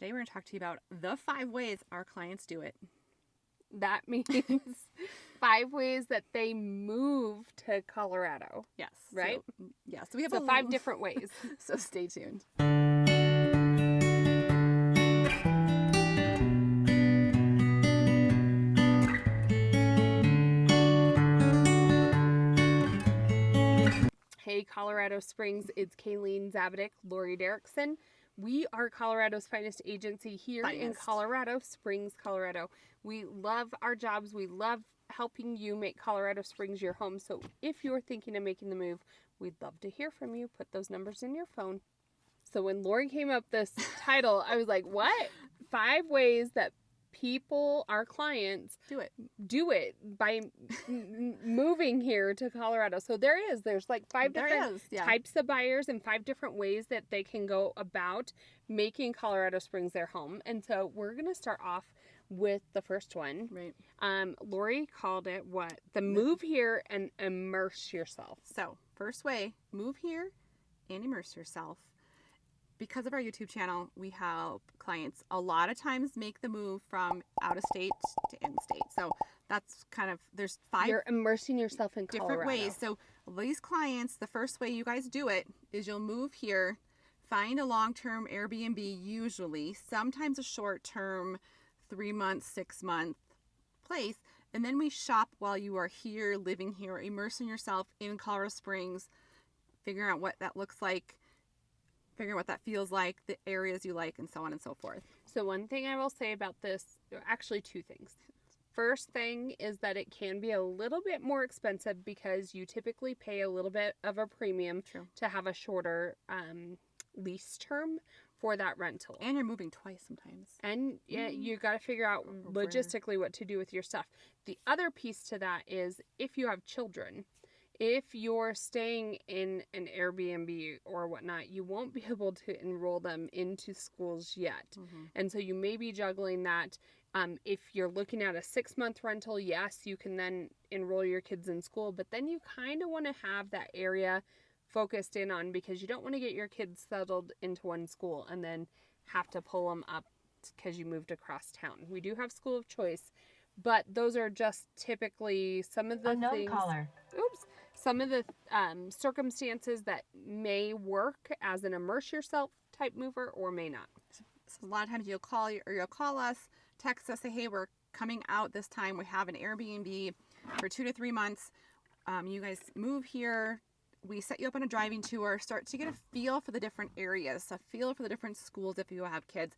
today we're going to talk to you about the 5 ways our clients do it. That means 5 ways that they move to Colorado. Yes. Right? So we have 5 different ways. So stay tuned. Hey, Colorado Springs, it's Kayleen Zabadick, Lori Derrickson. We are Colorado's finest agency here in Colorado Springs, Colorado. We love our jobs. We love helping you make Colorado Springs your home. So if you're thinking of making the move, we'd love to hear from you. Put those numbers in your phone. So when Lori came up this title, I was like, what? 5 ways that people, our clients, do it by moving here to Colorado. So there's like 5 different types of buyers and 5 different ways that they can go about making Colorado Springs their home. And so we're going to start off with the first one. Right. Lori called it what? The move here and immerse yourself. So first way, move here and immerse yourself. Because of our YouTube channel, we help clients a lot of times make the move from out of state to in state. So that's kind of, there's 5 You're immersing yourself in Colorado. different ways. So these clients, the first way you guys do it is you'll move here, find a long-term Airbnb usually, sometimes a short-term 3-month, 6-month place. And then we shop while you are here, living here, immersing yourself in Colorado Springs, figuring out what that looks like, figure out what that feels like, the areas you like, and so on and so forth. So one thing I will say about this, actually 2 things. First thing is that it can be a little bit more expensive because you typically pay a little bit of a premium to have a shorter lease term for that rental. And you're moving twice sometimes. And you got to figure out logistically what to do with your stuff. The other piece to that is if you have children, if you're staying in an Airbnb or whatnot, you won't be able to enroll them into schools yet. Mm-hmm. And so you may be juggling that. If you're looking at a 6-month rental, yes, you can then enroll your kids in school, but then you kind of want to have that area focused in on because you don't want to get your kids settled into one school and then have to pull them up because you moved across town. We do have school of choice, but those are just typically some of the some of the circumstances that may work as an immerse yourself type mover or may not. So a lot of times you'll call us, text us, say, hey, we're coming out this time. We have an Airbnb for 2 to 3 months. You guys move here. We set you up on a driving tour, start to get a feel for the different areas, a feel for the different schools if you have kids.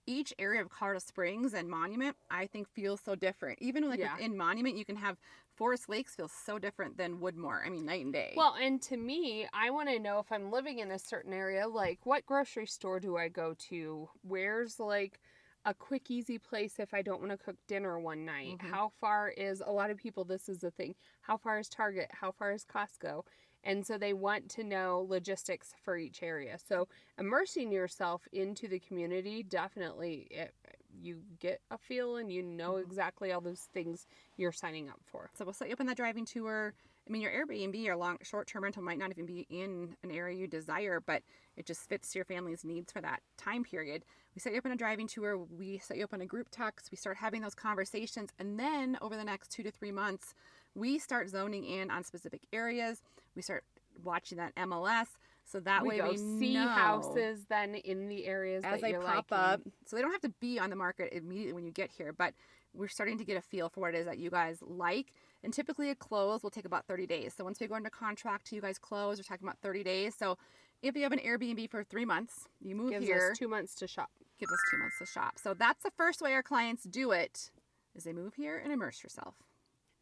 Each area of Colorado Springs and Monument, I think, feels so different. Even within Monument, you can have Forest Lakes feels so different than Woodmore. I mean, night and day. Well, and to me, I want to know if I'm living in a certain area, like what grocery store do I go to? Where's like a quick, easy place if I don't want to cook dinner one night? Mm-hmm. How far is, a lot of people, this is the thing, how far is Target? How far is Costco? And so they want to know logistics for each area. So immersing yourself into the community, definitely you get a feel and you know exactly all those things you're signing up for. So we'll set you up on that driving tour. I mean, your Airbnb, your short-term rental might not even be in an area you desire, but it just fits your family's needs for that time period. We set you up on a driving tour. We set you up on a group text. We start having those conversations. And then over the next 2 to 3 months, we start zoning in on specific areas. We start watching that MLS. So that way we see houses then in the areas as that they pop up. So they don't have to be on the market immediately when you get here, but we're starting to get a feel for what it is that you guys like. And typically a close will take about 30 days. So once we go into contract to you guys close, we're talking about 30 days. So if you have an Airbnb for 3 months, you move Gives here. us 2 months to shop. Gives us 2 months to shop. So that's the first way our clients do it, is they move here and immerse yourself.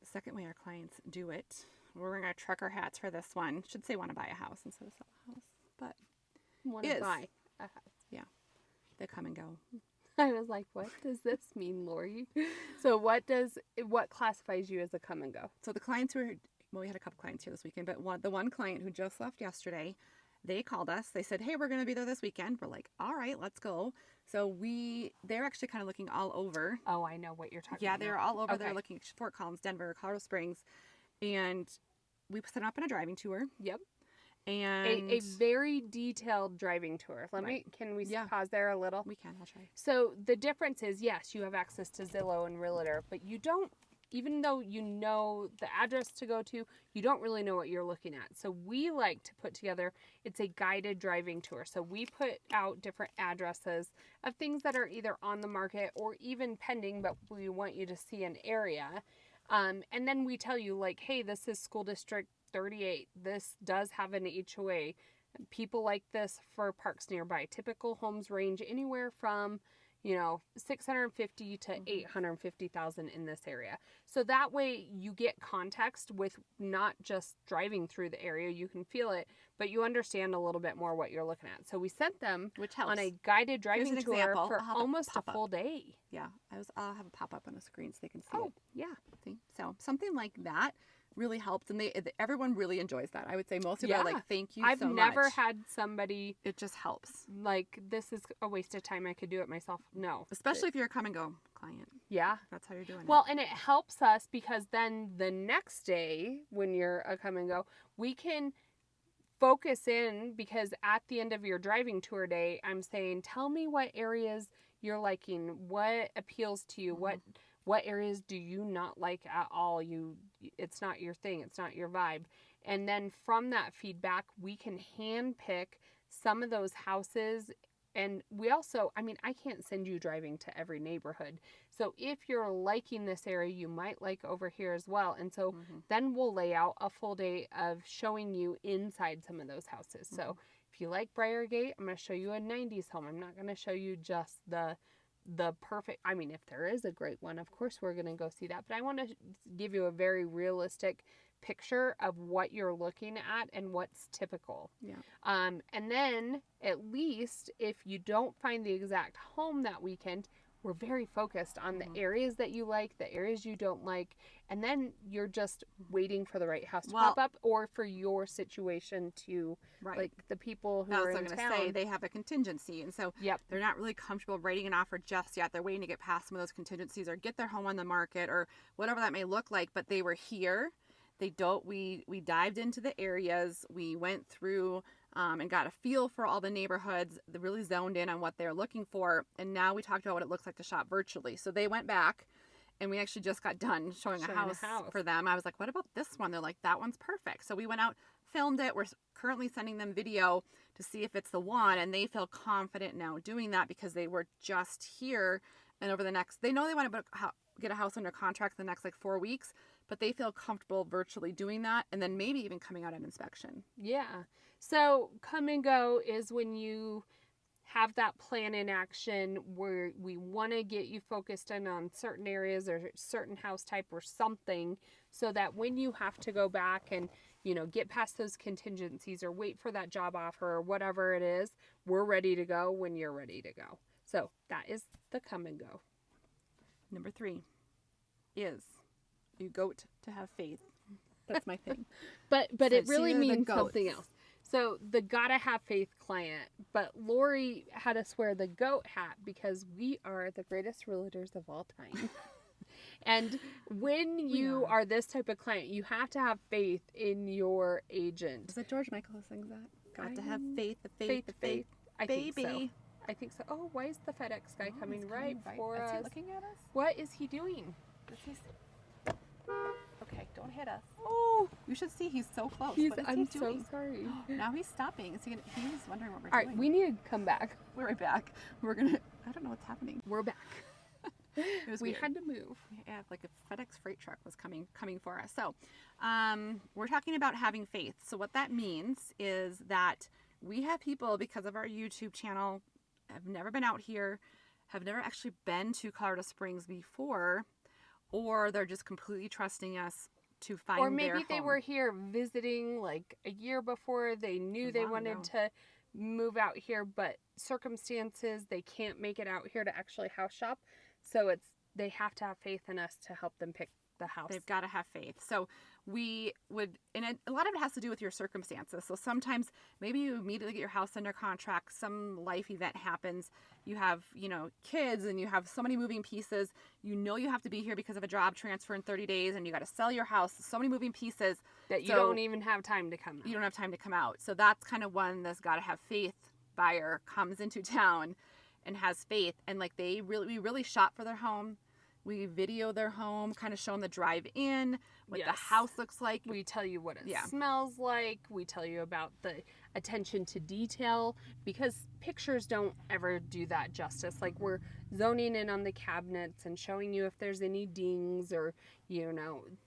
The second way our clients do it, we're wearing our trucker hats for this one. Should say want to buy a house instead of sell a house. But want to buy a house. Yeah. They come and go. I was like, what does this mean, Lori? So what classifies you as a come and go? So the clients we had a couple clients here this weekend, but the one client who just left yesterday, they called us. They said, hey, we're going to be there this weekend. We're like, all right, let's go. So they're actually kind of looking all over. Oh, I know what you're talking about. Yeah, they're all over. Okay. They're looking at Fort Collins, Denver, Colorado Springs. And we set them up on a driving tour. Yep. And A very detailed driving tour. Can we pause there a little? We can, I'll try. So the difference is, yes, you have access to Zillow and Realtor, but you don't, even though you know the address to go to, you don't really know what you're looking at. So we like to put together, it's a guided driving tour. So we put out different addresses of things that are either on the market or even pending, but we want you to see an area. And then we tell you, like, hey, this is school district 38. This does have an HOA. People like this for parks nearby. Typical homes range anywhere from, you know, 650 to 850,000 in this area. So that way you get context with not just driving through the area, you can feel it, but you understand a little bit more what you're looking at. So we sent them on a guided driving tour for almost a full day. Yeah, I'll have a pop up on a screen so they can see it. Yeah. See? So something like that really helps, and everyone really enjoys that. I would say most people are like, thank you so much. I've never had somebody, it just helps, like, this is a waste of time, I could do it myself. No, especially if you're a come and go client. Yeah, that's how you're doing it. And it helps us because then the next day when you're a come and go, we can focus in, because at the end of your driving tour day, I'm saying, tell me what areas you're liking, what appeals to you, what areas do you not like at all? It's not your thing. It's not your vibe. And then from that feedback, we can hand pick some of those houses. And we also, I can't send you driving to every neighborhood. So if you're liking this area, you might like over here as well. And so then we'll lay out a full day of showing you inside some of those houses. So if you like Briargate, I'm going to show you a 90s home. I'm not going to show you just the perfect, if there is a great one, of course we're going to go see that, but I want to give you a very realistic picture of what you're looking at and what's typical. Yeah. And then at least if you don't find the exact home that weekend, we're very focused on the areas that you like, the areas you don't like, and then you're just waiting for the right house to pop up or for your situation to, like the people who are in town. I was going to say, they have a contingency, and so they're not really comfortable writing an offer just yet. They're waiting to get past some of those contingencies or get their home on the market or whatever that may look like, but they were here. We dived into the areas, we went through and got a feel for all the neighborhoods, they really zoned in on what they're looking for, and now we talked about what it looks like to shop virtually. So they went back, and we actually just got done showing a house for them. I was like, what about this one? They're like, that one's perfect. So we went out, filmed it. We're currently sending them video to see if it's the one, and they feel confident now doing that because they were just here, and over the next, they know they want to get a house under contract the next 4 weeks, but they feel comfortable virtually doing that, and then maybe even coming out at inspection. Yeah. So come and go is when you have that plan in action where we want to get you focused in on certain areas or certain house type or something, so that when you have to go back and, get past those contingencies or wait for that job offer or whatever it is, we're ready to go when you're ready to go. So that is the come and go. Number 3 is you goat to have faith. That's my thing. but it really means something else. So the gotta have faith client, but Lori had us wear the goat hat because we are the greatest realtors of all time. And when you are this type of client, you have to have faith in your agent. Is it George Michael who sings that? Got to have faith, faith. I think so. Oh, why is the FedEx guy coming right for us? Is he looking at us? What is he doing? Okay, don't hit us. Oh, you should see he's so close. I'm so sorry. Now he's stopping. He's wondering what we're doing. All right, we need to come back. We're right back. I don't know what's happening. We're back. We had to move. Yeah, like a FedEx freight truck was coming for us. So, we're talking about having faith. So what that means is that we have people, because of our YouTube channel, have never been out here, have never actually been to Colorado Springs before, or they're just completely trusting us to find their home. Or maybe they were here visiting like a year before. They knew they wanted to move out here, but circumstances, they can't make it out here to actually house shop. So they have to have faith in us to help them pick the house. They've got to have faith. So we would, and a lot of it has to do with your circumstances. So sometimes maybe you immediately get your house under contract, some life event happens, you have, kids and you have so many moving pieces, you have to be here because of a job transfer in 30 days and you got to sell your house. So many moving pieces. That you don't even have time to come out. You don't have time to come out. So that's kind of one that's got to have faith buyer comes into town and has faith. And like we really shop for their home. We video their home, kind of show them the drive in, what the house looks like. We tell you what it smells like. We tell you about the attention to detail, because pictures don't ever do that justice. Like, we're zoning in on the cabinets and showing you if there's any dings or,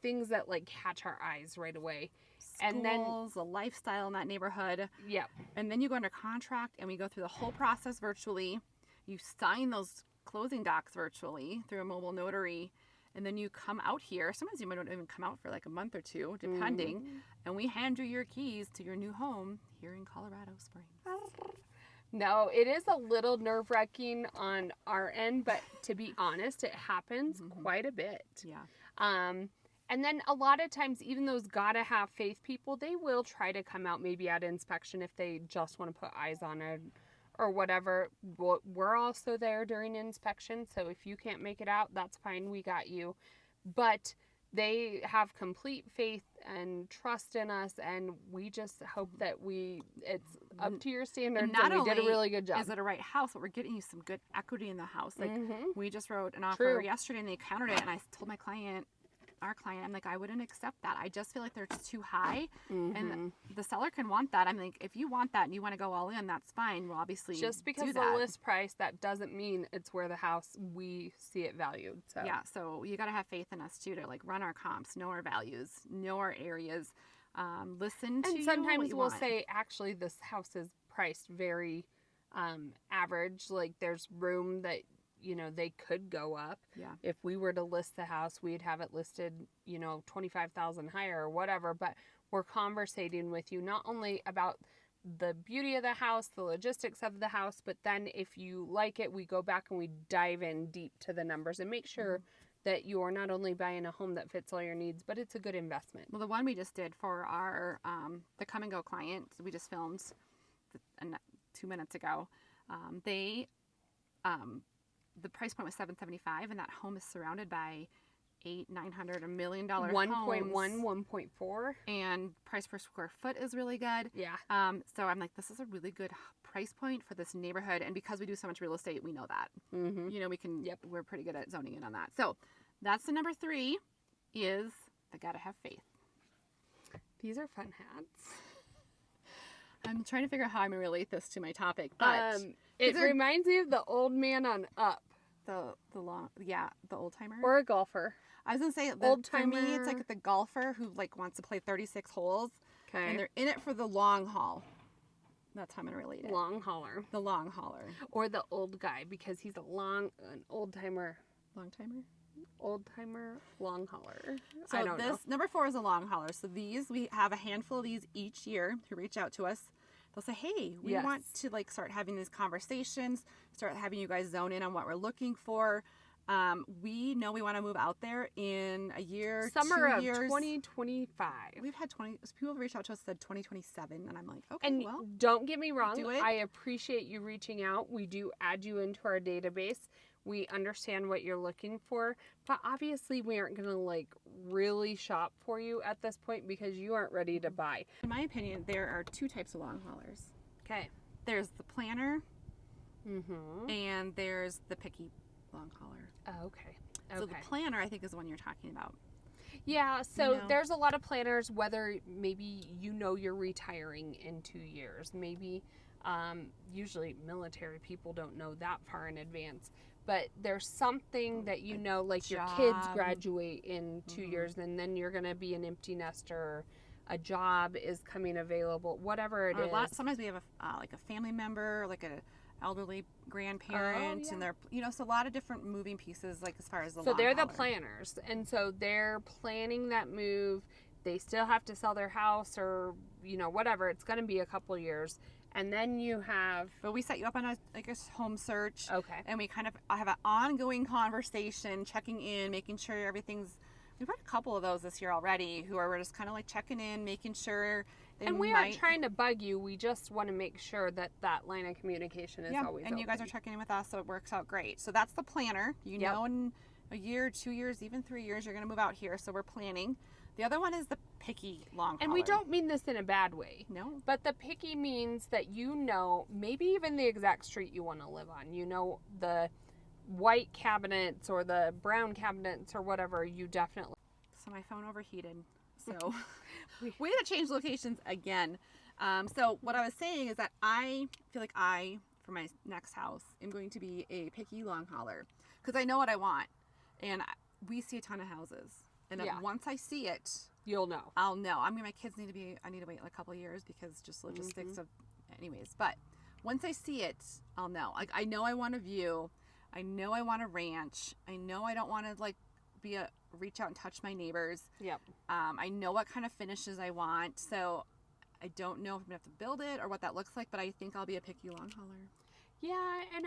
things that like catch our eyes right away. Schools, and then the lifestyle in that neighborhood. Yep. And then you go under contract and we go through the whole process virtually. You sign those closing docs virtually through a mobile notary, and then you come out here. Sometimes you might not even come out for like a month or two, depending. And we hand you your keys to your new home here in Colorado Springs. No, it is a little nerve-wracking on our end, but to be honest, it happens quite a bit. Yeah. And then a lot of times, even those gotta have faith people, they will try to come out maybe at inspection if they just want to put eyes on it or whatever. We're also there during inspection, so if you can't make it out, that's fine, we got you. But they have complete faith and trust in us, and we just hope that it's up to your standards, and we did a really good job. Is it a right house, but we're getting you some good equity in the house. Like, we just wrote an offer yesterday, and they countered it, and I told our client, I'm like, I wouldn't accept that. I just feel like they're too high, and the seller can want that. I'm like, if you want that and you want to go all in, that's fine. We'll obviously just because the list price, that doesn't mean it's where the house we see it valued. So yeah, so you got to have faith in us too, to like run our comps, know our values, know our areas, listen to. And sometimes we'll say, actually, this house is priced very average. Like, there's room that they could go up. Yeah. If we were to list the house, we'd have it listed, $25,000 higher or whatever. But we're conversating with you not only about the beauty of the house, the logistics of the house, but then if you like it, we go back and we dive in deep to the numbers and make sure that you're not only buying a home that fits all your needs, but it's a good investment. Well, the one we just did for our the come and go client, we just filmed 2 minutes ago. The price point was $775, and that home is surrounded by $800,000, $900,000, $1 million 1.1, 1.4, and price per square foot is really good. Yeah. So I'm like, this is a really good price point for this neighborhood, and because we do so much real estate, we know that. We can. Yep. We're pretty good at zoning in on that. So that's the number 3. Is they gotta have faith. These are fun hats. I'm trying to figure out how I'm gonna relate this to my topic, but it reminds me of the old man on Up. The old timer or a golfer. I was gonna say old for me, it's like the golfer who like wants to play 36 holes, and they're in it for the long haul. That's how I'm gonna relate it. Long hauler. The long hauler. Or the old guy, because he's an old timer. Long timer. Old timer, long hauler. So I don't know. Number 4 is a long hauler. So we have a handful of these each year who reach out to us. They'll say, hey, we want to like start having these conversations, start having you guys zone in on what we're looking for. We know we want to move out there in a year, Summer 2 of years. 2025. We've had people have reached out to us said 2027, and I'm like, okay, and well, don't get me wrong, do it. I appreciate you reaching out. We do add you into our database. We understand what you're looking for, but obviously we aren't going to like really shop for you at this point because you aren't ready to buy. In my opinion, there are 2 types of long haulers. Okay. There's the planner, and there's the picky long hauler. Oh, okay. So the planner, I think, is the one you're talking about. Yeah, so there's a lot of planners, whether maybe you're retiring in 2 years. Maybe usually military people don't know that far in advance. But there's something that like your kids graduate in 2 years, and then you're going to be an empty nester. A job is coming available, whatever it is. Sometimes we have a family member, like a elderly grandparent, and they're so a lot of different moving pieces, like as far as the long they're hauler. The planners, and so they're planning that move. They still have to sell their house or whatever. It's going to be a couple years. And then you have... But we set you up on a home search. Okay. And we kind of have an ongoing conversation, checking in, making sure everything's We've had a couple of those this year already who are just kind of like checking in, making sure they And we might... aren't trying to bug you. We just want to make sure that that line of communication is always and you guys are open. checking in with us, so it works out great. So that's the planner. You Yep. know, in a year, 2 years, even 3 years, you're going to move out here. So we're planning. The other one is the picky long And hauler. we don't mean this in a bad way. No. But the picky means that you know maybe even the exact street you want to live on. You know the white cabinets or the brown cabinets or whatever. You definitely... So my phone overheated. So we had to change locations again. So what I was saying is that I feel like for my next house, am going to be a picky long hauler. Because I know what I want. And we see a ton of houses. And then once I see it, You'll know. I'll know. I mean, my kids I need to wait like a couple of years because just logistics of, anyways. But once I see it, I'll know. Like, I know I want a view. I know I want a ranch. I know I don't want to like reach out and touch my neighbors. Yep. I know what kind of finishes I want. So I don't know if I'm gonna have to build it or what that looks like, but I think I'll be a picky long hauler. Yeah, and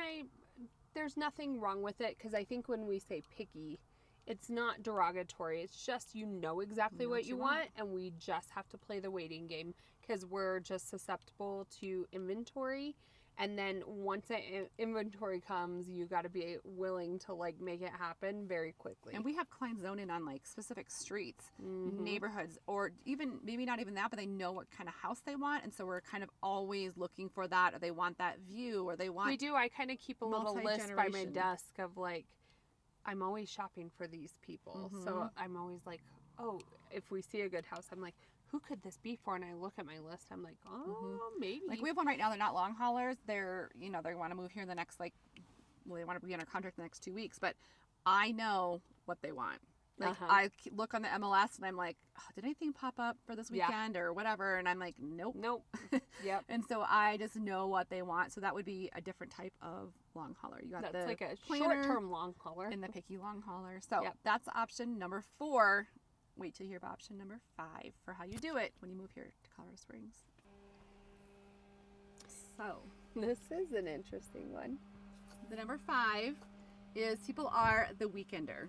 there's nothing wrong with it because I think when we say picky, it's not derogatory. It's just you know exactly what you want, and we just have to play the waiting game because we're just susceptible to inventory. And then once that inventory comes, you got to be willing to like make it happen very quickly. And we have clients zone in on like specific streets, neighborhoods, or even maybe not even that, but they know what kind of house they want, and so we're kind of always looking for that, or they want that view, or they want. We do. I kind of keep a little list by my desk of like, I'm always shopping for these people, so I'm always like, oh, if we see a good house, I'm like, who could this be for? And I look at my list. I'm like, oh, maybe. Like we have one right now. They're not long haulers. They're, you know, they want to move here in the next they want to be under contract in the next 2 weeks. But I know what they want. Like I look on the MLS and I'm like, oh, did anything pop up for this weekend or whatever? And I'm like, nope. Yep. And so I just know what they want. So that would be a different type of long hauler. You got that's like a planner short-term long hauler and the picky long hauler. So that's option number 4. Wait till you hear about option number 5 for how you do it when you move here to Colorado Springs. So this is an interesting one. The number 5 is people are the weekender.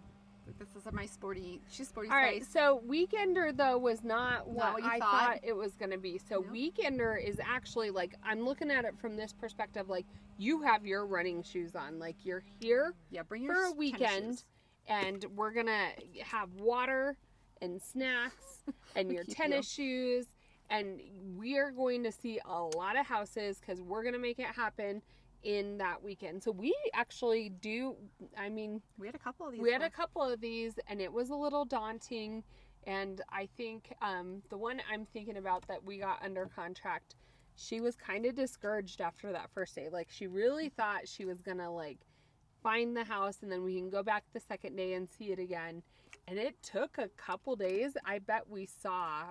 This is my sporty. She's sporty. All right. So weekender though was not what you I thought it was going to be. So weekender is actually like I'm looking at it from this perspective. Like you have your running shoes on. Like you're here bring your for a weekend, and we're gonna have water and snacks and your tennis shoes, and we are going to see a lot of houses because we're going to make it happen in that weekend. So we actually do, I mean, we had a couple of these. We had a couple of these, and it was a little daunting, and I think the one I'm thinking about that we got under contract, she was kind of discouraged after that first day. Like she really thought she was going to like find the house and then we can go back the second day and see it again. And it took a couple days. I bet we saw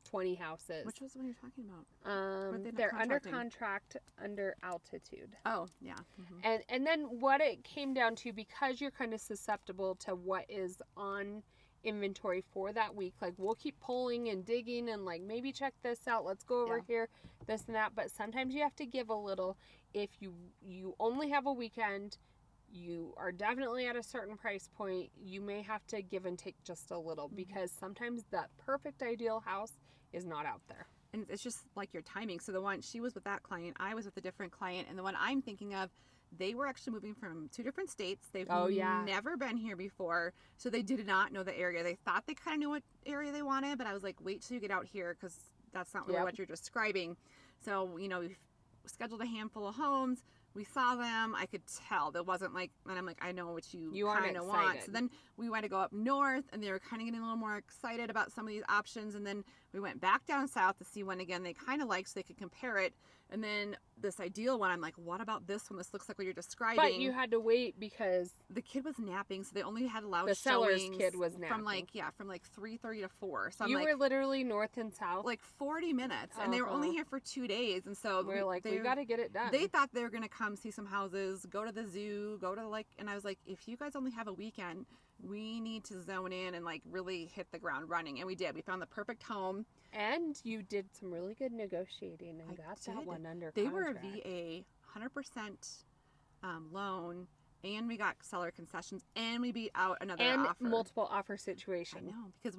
20 houses. Which was the one you're talking about? They're under contract under altitude. Oh, yeah. Mm-hmm. And then what it came down to, because you're kind of susceptible to what is on inventory for that week, like we'll keep pulling and digging and like maybe check this out, let's go over here, this and that. But sometimes you have to give a little. If you only have a weekend, you are definitely at a certain price point, you may have to give and take just a little, because sometimes that perfect ideal house is not out there. And it's just like your timing. So the one, she was with that client, I was with a different client, and the one I'm thinking of, they were actually moving from 2 different states. They've never been here before, so they did not know the area. They thought they kind of knew what area they wanted, but I was like, wait till you get out here, because that's not really what you're describing. So, you know, we scheduled a handful of homes. We saw them. I could tell there wasn't like, and I'm like, I know what you kind of want. So then we went to go up north, and they were kind of getting a little more excited about some of these options. And then we went back down south to see one again they kind of liked, so they could compare it. And then this ideal one, I'm like, what about this one? This looks like what you're describing. But you had to wait because the kid was napping, so they only had allowed the seller's kid was napping from like 3:30 to 4. So you were literally north and south, like 40 minutes, and they were only here for 2 days, and so we're like, we got to get it done. They thought they were gonna come see some houses, go to the zoo, go to and I was like, if you guys only have a weekend, we need to zone in and like really hit the ground running. And we did. We found the perfect home. And you did some really good negotiating and got that one under contract. They were a VA, 100% loan, and we got seller concessions, and we beat out another and offer. multiple offer I situation. know, because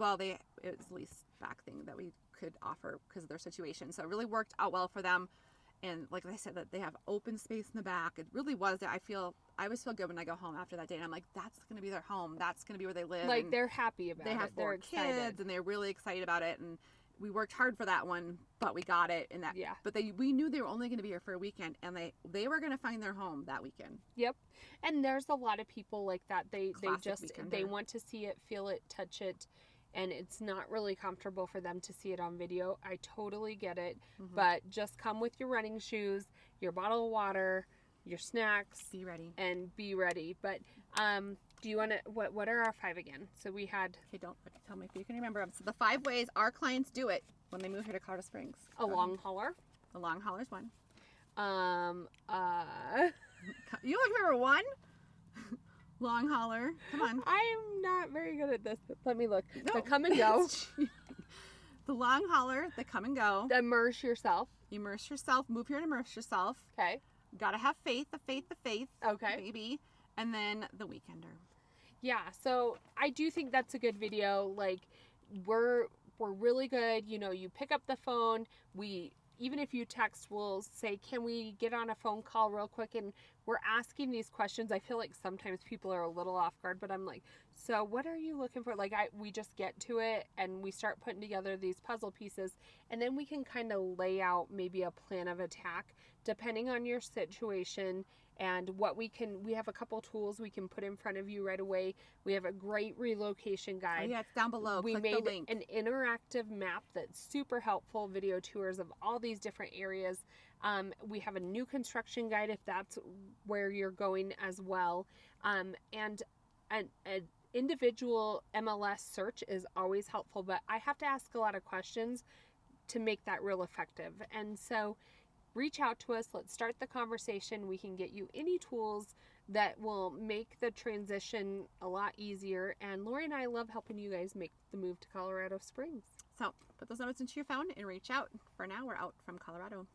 it was lease back thing that we could offer because of their situation. So it really worked out well for them. And like I said, that they have open space in the back. It really was. I always feel good when I go home after that day, and I'm like, that's going to be their home. That's going to be where they live. Like, and they're happy about it. they have 4 they're kids, excited. and they're really excited about it. And we worked hard for that one, but we got it. And that, Yeah. But we knew they were only going to be here for a weekend, and they were going to find their home that weekend. Yep. And there's a lot of people like that. They Classic just weekender. they want to see it, feel it, touch it, and it's not really comfortable for them to see it on video. I totally get it. Mhm. But just come with your running shoes, your bottle of water, your snacks, Be ready. and be ready. But do you want to what are our 5 again? So we had Okay, don't tell me if you can remember them. So the 5 ways our clients do it when they move here to Colorado Springs. a long hauler. The long hauler's one. You only remember one? Long hauler. Come on. I'm not very good at this. Let me look. No. The come and go. The long hauler, the come and go. Immerse yourself. Immerse yourself. Move here and immerse yourself. Okay. Gotta have faith. The faith. Okay. Baby. And then the weekender. Yeah, so I do think that's a good video. Like, we're really good. You know, you pick up the phone. Even if you text, we'll say, can we get on a phone call real quick? And we're asking these questions. I feel like sometimes people are a little off guard, but I'm like, so what are you looking for? Like, we just get to it and we start putting together these puzzle pieces, and then we can kind of lay out maybe a plan of attack depending on your situation. And we have a couple tools we can put in front of you right away. We have a great relocation guide. Oh, yeah, it's down below. We Click made the link. an interactive map that's super helpful, video tours of all these different areas. We have a new construction guide if that's where you're going as well. And an individual MLS search is always helpful, but I have to ask a lot of questions to make that real effective. And so reach out to us. Let's start the conversation. We can get you any tools that will make the transition a lot easier. And Lori and I love helping you guys make the move to Colorado Springs. So put those notes into your phone and reach out. For now, we're out from Colorado.